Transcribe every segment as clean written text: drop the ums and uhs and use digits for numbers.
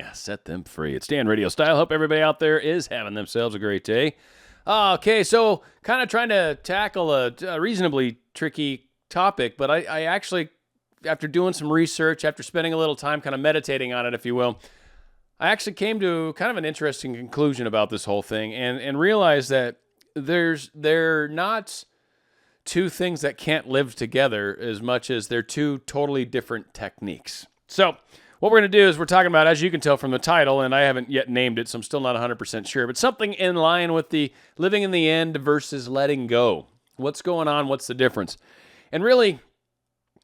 Yeah, set them free. It's Dan RadioStyle. Hope everybody out there is having themselves a great day. Okay, so kind of trying to tackle a reasonably tricky topic, but I actually, after doing some research, after spending a little time kind of meditating on it, if you will, I actually came to kind of an interesting conclusion about this whole thing and realized that they're not two things that can't live together as much as they're two totally different techniques. So what we're going to do is we're talking about, as you can tell from the title, and I haven't yet named it, so I'm still not 100% sure, but something in line with the living in the end versus letting go. What's going on? What's the difference? And really,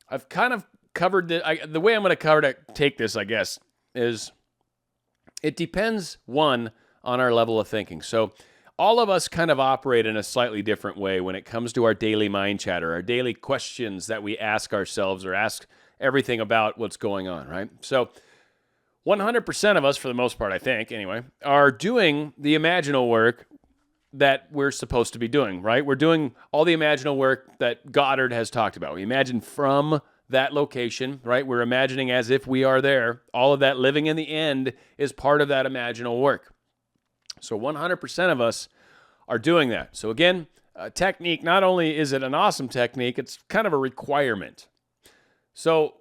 I've kind of covered the way I'm going to take this, I guess, is it depends, one, on our level of thinking. So all of us kind of operate in a slightly different way when it comes to our daily mind chatter, our daily questions that we ask ourselves or ask everything about what's going on, right? So 100% of us, for the most part, I think, anyway, are doing the imaginal work that we're supposed to be doing, right? We're doing all the imaginal work that Goddard has talked about. We imagine from that location, right? We're imagining as if we are there. All of that living in the end is part of that imaginal work. So 100% of us are doing that. So again, a technique, not only is it an awesome technique, it's kind of a requirement. So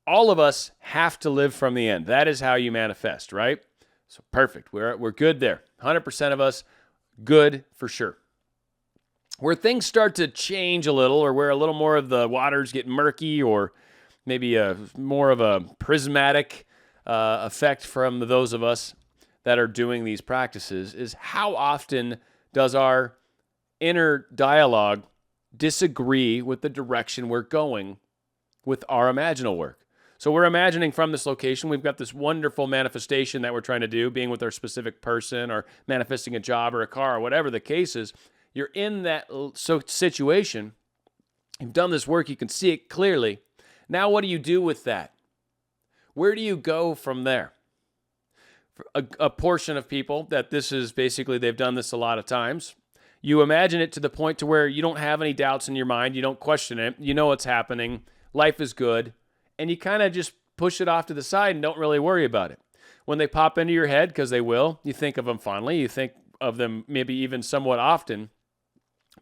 all of us have to live from the end. That is how you manifest, right? So perfect. We're good there. 100% of us, good for sure. Where things start to change a little, or where a little more of the waters get murky, or maybe more of a prismatic effect from those of us that are doing these practices, is how often does our inner dialogue disagree with the direction we're going with our imaginal work. So we're imagining from this location, we've got this wonderful manifestation that we're trying to do, being with our specific person or manifesting a job or a car or whatever the case is. You're in that situation. You've done this work. You can see it clearly. Now what do you do with that? Where do you go from there? For a portion of people that this is basically, they've done this a lot of times. You imagine it to the point to where you don't have any doubts in your mind. You don't question it. You know what's happening. Life is good. And you kind of just push it off to the side and don't really worry about it. When they pop into your head, because they will, you think of them fondly. You think of them maybe even somewhat often.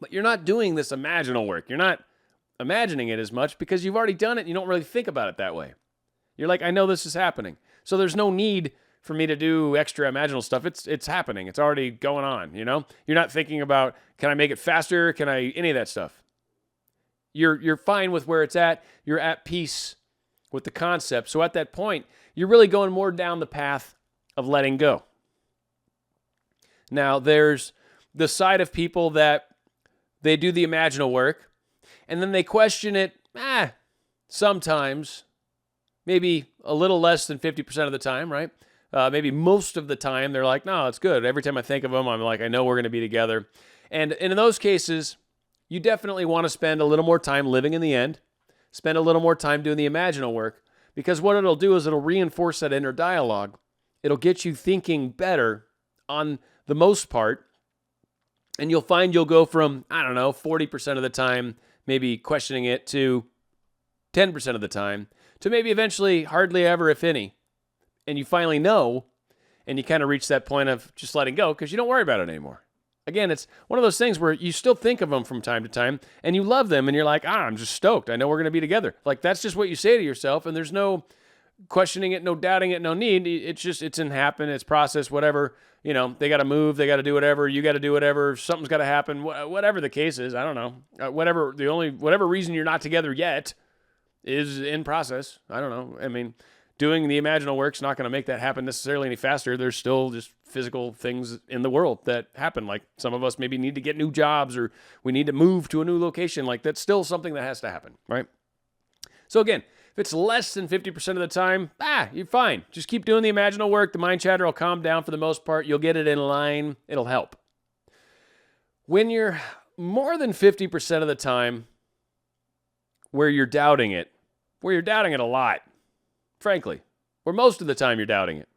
But you're not doing this imaginal work. You're not imagining it as much because you've already done it and you don't really think about it that way. You're like, I know this is happening. So there's no need for me to do extra imaginal stuff. It's happening. It's already going on, you know? You're not thinking about, can I make it faster? Can I, any of that stuff. You're fine with where it's at. You're at peace with the concept. So at that point, you're really going more down the path of letting go. Now, there's the side of people that they do the imaginal work, and then they question it, sometimes, maybe a little less than 50% of the time, right? Maybe most of the time, they're like, no, it's good. Every time I think of them, I'm like, I know we're going to be together. And in those cases, you definitely want to spend a little more time living in the end, spend a little more time doing the imaginal work, because what it'll do is it'll reinforce that inner dialogue. It'll get you thinking better on the most part, and you'll find you'll go from, 40% of the time, maybe questioning it, to 10% of the time, to maybe eventually hardly ever, if any. And you finally know, and you kind of reach that point of just letting go because you don't worry about it anymore. Again, it's one of those things where you still think of them from time to time, and you love them, and you're like, I'm just stoked. I know we're going to be together. Like, that's just what you say to yourself, and there's no questioning it, no doubting it, no need. It's in happen, it's process, whatever. You know, they got to move, they got to do whatever, you got to do whatever, something's got to happen, whatever the case is. I don't know. Whatever reason you're not together yet is in process. I don't know. I mean, doing the imaginal work's not going to make that happen necessarily any faster. There's still just physical things in the world that happen. Like, some of us maybe need to get new jobs, or we need to move to a new location. Like, that's still something that has to happen, right? So again, if it's less than 50% of the time, you're fine. Just keep doing the imaginal work. The mind chatter will calm down for the most part. You'll get it in line. It'll help. When you're more than 50% of the time where you're doubting it a lot, frankly, where most of the time you're doubting it,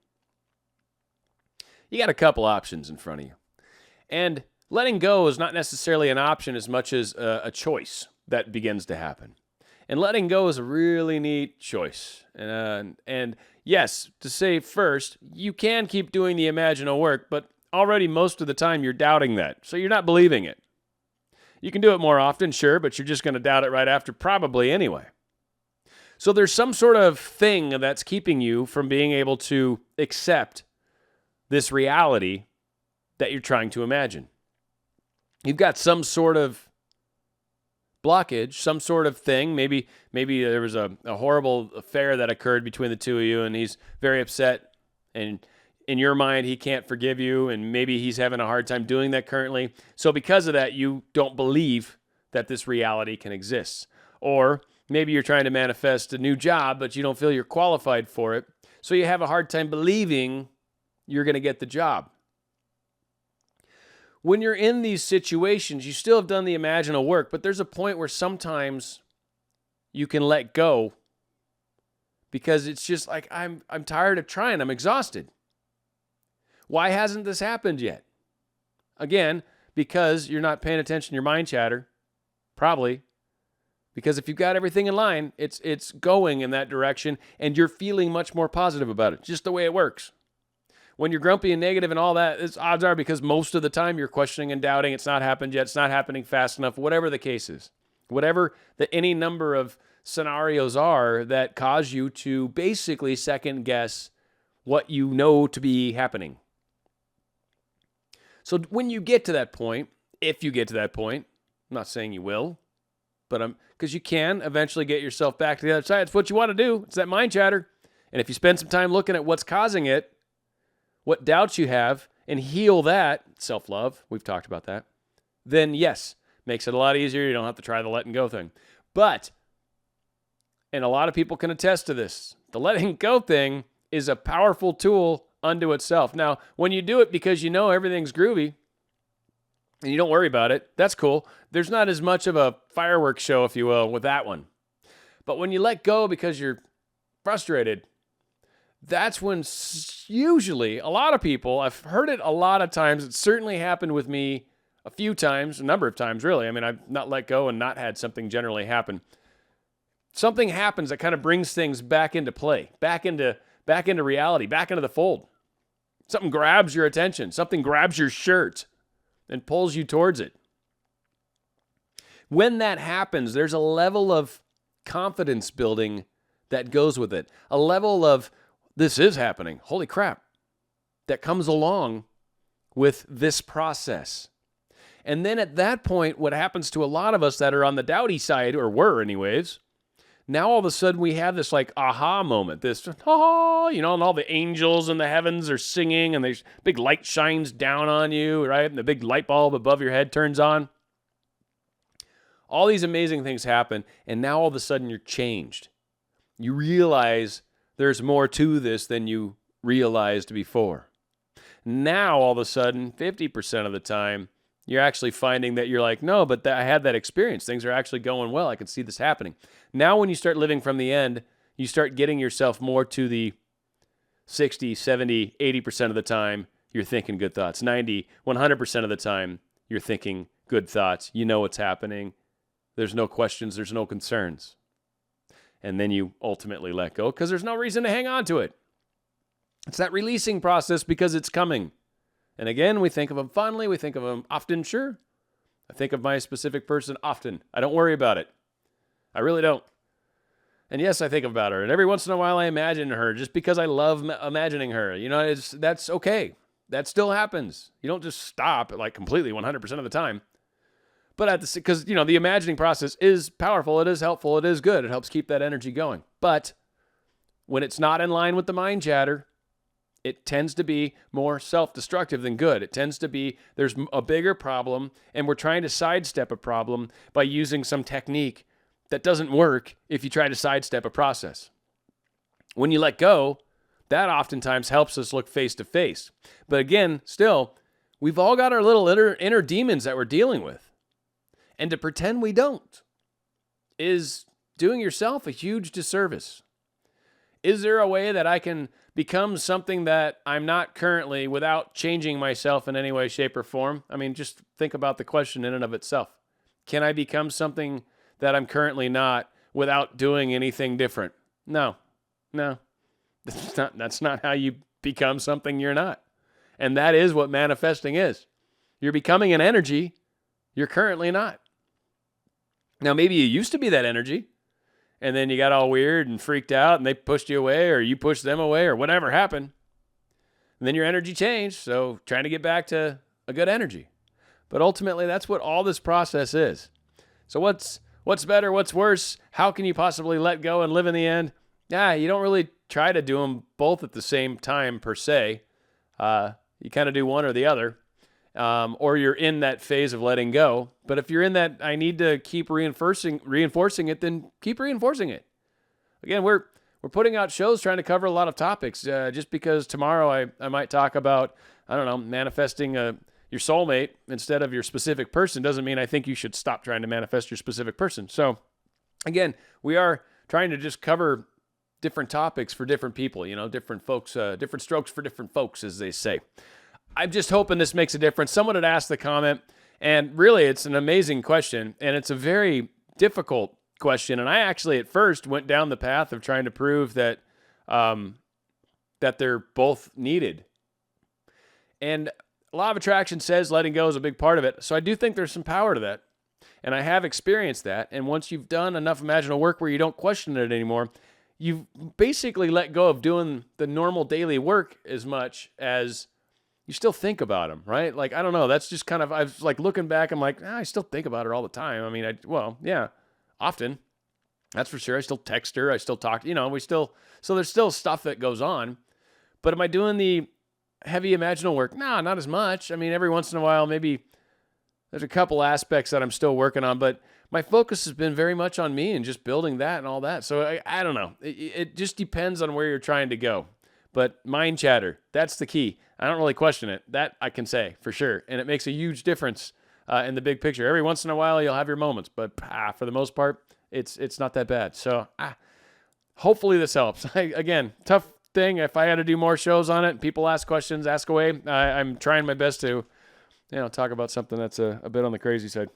you got a couple options in front of you. And letting go is not necessarily an option as much as a choice that begins to happen. And letting go is a really neat choice. And yes, to say first, you can keep doing the imaginal work, but already most of the time you're doubting that. So you're not believing it. You can do it more often, sure, but you're just going to doubt it right after, probably anyway. So there's some sort of thing that's keeping you from being able to accept this reality that you're trying to imagine. You've got some sort of blockage, some sort of thing. Maybe there was a horrible affair that occurred between the two of you, and he's very upset, and in your mind, he can't forgive you, and maybe he's having a hard time doing that currently. So because of that, you don't believe that this reality can exist. Or maybe you're trying to manifest a new job, but you don't feel you're qualified for it. So you have a hard time believing you're going to get the job. When you're in these situations, you still have done the imaginal work, but there's a point where sometimes you can let go because it's just like, I'm tired of trying. I'm exhausted. Why hasn't this happened yet? Again, because you're not paying attention to your mind chatter. Probably. Because if you've got everything in line, it's going in that direction, and you're feeling much more positive about it. Just the way it works. When you're grumpy and negative and all that, odds are because most of the time you're questioning and doubting. It's not happened yet. It's not happening fast enough. Whatever the case is. Whatever any number of scenarios are that cause you to basically second guess what you know to be happening. So when you get to that point, if you get to that point, I'm not saying you will, but because you can eventually get yourself back to the other side. It's what you want to do. It's that mind chatter. And if you spend some time looking at what's causing it, what doubts you have, and heal that, self-love, we've talked about that, then yes, makes it a lot easier. You don't have to try the letting go thing. But, and a lot of people can attest to this, the letting go thing is a powerful tool unto itself. Now, when you do it because you know everything's groovy and you don't worry about it, that's cool. There's not as much of a fireworks show, if you will, with that one. But when you let go because you're frustrated, that's when usually a lot of people, I've heard it a lot of times, it certainly happened with me a few times, a number of times really. I mean, I've not let go and not had something generally happen. Something happens that kind of brings things back into play, back into reality, back into the fold. Something grabs your attention. Something grabs your shirt and pulls you towards it. When that happens, there's a level of confidence building that goes with it. A level of, this is happening. Holy crap. That comes along with this process. And then at that point, what happens to a lot of us that are on the doubty side, or were anyways, now all of a sudden we have this like aha moment, this, and all the angels in the heavens are singing and there's big light shines down on you, right? And the big light bulb above your head turns on. All these amazing things happen, and now all of a sudden you're changed. You realize there's more to this than you realized before. Now all of a sudden, 50% of the time, you're actually finding that you're like, no, but I had that experience. Things are actually going well. I can see this happening. Now when you start living from the end, you start getting yourself more to the 60, 70, 80% of the time, you're thinking good thoughts. 90, 100% of the time, you're thinking good thoughts. You know what's happening. There's no questions. There's no concerns. And then you ultimately let go because there's no reason to hang on to it. It's that releasing process because it's coming. And again, we think of them fondly. We think of them often. Sure. I think of my specific person often. I don't worry about it. I really don't. And yes, I think about her. And every once in a while, I imagine her just because I love imagining her. You know, that's okay. That still happens. You don't just stop like completely 100% of the time. But because, the imagining process is powerful. It is helpful. It is good. It helps keep that energy going. But when it's not in line with the mind chatter, it tends to be more self-destructive than good. It tends to be there's a bigger problem, and we're trying to sidestep a problem by using some technique that doesn't work if you try to sidestep a process. When you let go, that oftentimes helps us look face to face. But again, still, we've all got our little inner demons that we're dealing with. And to pretend we don't is doing yourself a huge disservice. Is there a way that I can become something that I'm not currently without changing myself in any way, shape, or form? I mean, just think about the question in and of itself. Can I become something that I'm currently not without doing anything different. No. That's not how you become something you're not. And that is what manifesting is. You're becoming an energy you're currently not. Now, maybe you used to be that energy, and then you got all weird and freaked out, and they pushed you away, or you pushed them away, or whatever happened. And then your energy changed, so trying to get back to a good energy. But ultimately, that's what all this process is. So what's better, what's worse? How can you possibly let go and live in the end? You don't really try to do them both at the same time, per se. You kind of do one or the other. Or you're in that phase of letting go. But if you're in that, I need to keep reinforcing it, then keep reinforcing it. Again, we're putting out shows trying to cover a lot of topics. Just because tomorrow I might talk about, I don't know, manifesting your soulmate instead of your specific person doesn't mean I think you should stop trying to manifest your specific person. So again, we are trying to just cover different topics for different people, different folks, different strokes for different folks, as they say. I'm just hoping this makes a difference. Someone had asked the comment, and really it's an amazing question, and it's a very difficult question. And I actually at first went down the path of trying to prove that that they're both needed. And a law of attraction says letting go is a big part of it. So I do think there's some power to that. And I have experienced that. And once you've done enough imaginal work where you don't question it anymore, you've basically let go of doing the normal daily work as much as you still think about them, right? Like, I don't know. That's just kind of, I was like looking back, I'm like, I still think about her all the time. I mean, often. That's for sure. I still text her. I still talk, so there's still stuff that goes on. But am I doing the heavy imaginal work? No, not as much. I mean, every once in a while, maybe there's a couple aspects that I'm still working on, but my focus has been very much on me and just building that and all that. So I don't know. It just depends on where you're trying to go. But mind chatter, that's the key. I don't really question it. That I can say for sure. And it makes a huge difference in the big picture. Every once in a while, you'll have your moments, but for the most part, it's not that bad. So hopefully this helps. Again, tough thing. If I had to do more shows on it, people ask questions, ask away. I'm trying my best to, talk about something that's a bit on the crazy side.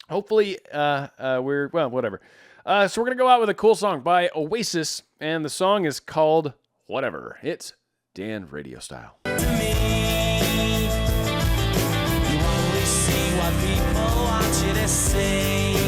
Hopefully, whatever. So we're going to go out with a cool song by Oasis, and the song is called Whatever. It's Dan Radio Style. You only see what people want you to see.